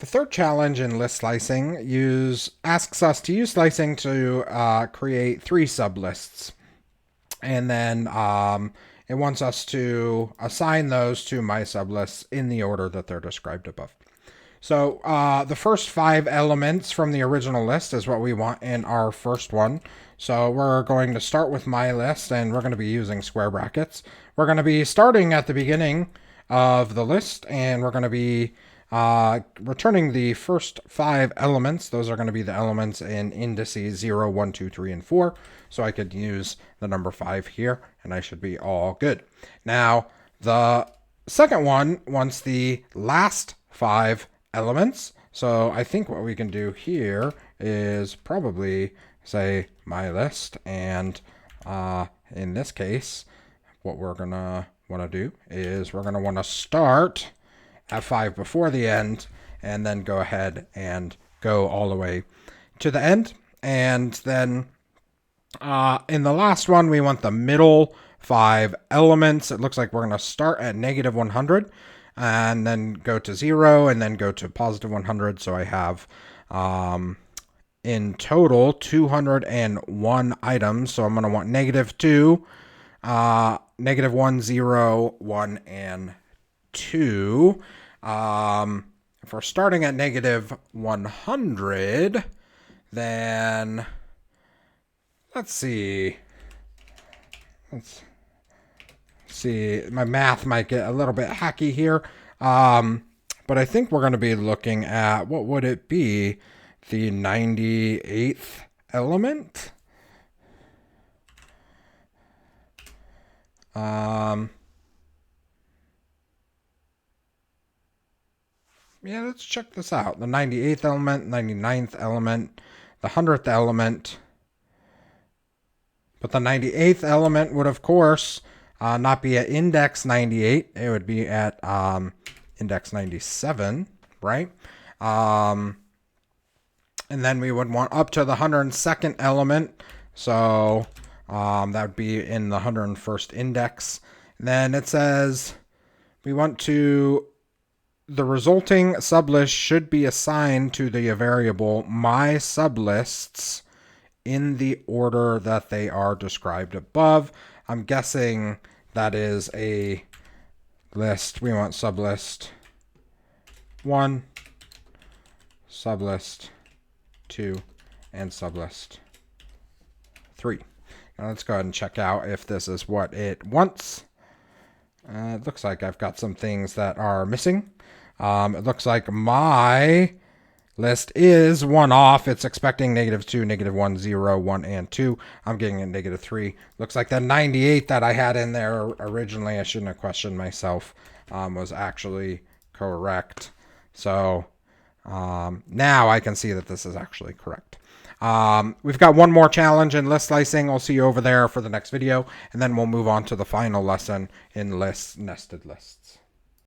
The third challenge in list slicing asks us to use slicing to create 3 sublists. And then it wants us to assign those to my sublists in the order that they're described above. So the first 5 elements from the original list is what we want in our first one. So we're going to start with my list, and we're going to be using square brackets. We're going to be starting at the beginning of the list, and we're going to be returning the first 5 elements. Those are going to be the elements in indices 0, 1, 2, 3, and 4. So I could use the number 5 here, and I should be all good. Now, the second one wants the last 5 elements. So I think what we can do here is probably say my list, and in this case, what we're going to want to do is we're going to want to start at 5 before the end, and then go ahead and go all the way to the end. And then in the last one, we want the middle 5 elements. It looks like we're going to start at negative 100 and then go to 0 and then go to positive 100. So I have in total 201 items. So I'm going to want negative 2, negative 1, 0, 1, and 2. If we're starting at negative 100, then let's see. My math might get a little bit hacky here. But I think we're going to be looking at, what would it be? The 98th element? Yeah, let's check this out. The 98th element, 99th element, the 100th element. But the 98th element would, of course, not be at index 98. It would be at index 97, right? And then we would want up to the 102nd element. So that would be in the 101st index. And then it says we want to... the resulting sublist should be assigned to the variable my sublists in the order that they are described above. I'm guessing that is a list. We want sublist 1, sublist 2, and sublist 3. Now let's go ahead and check out if this is what it wants. It looks like I've got some things that are missing. It looks like my list is 1 off. It's expecting negative 2, negative 1, 0, 1, and 2. I'm getting a negative 3. Looks like the 98 that I had in there originally, I shouldn't have questioned myself, was actually correct. So now I can see that this is actually correct. We've got one more challenge in list slicing. I'll see you over there for the next video, and then we'll move on to the final lesson in nested lists.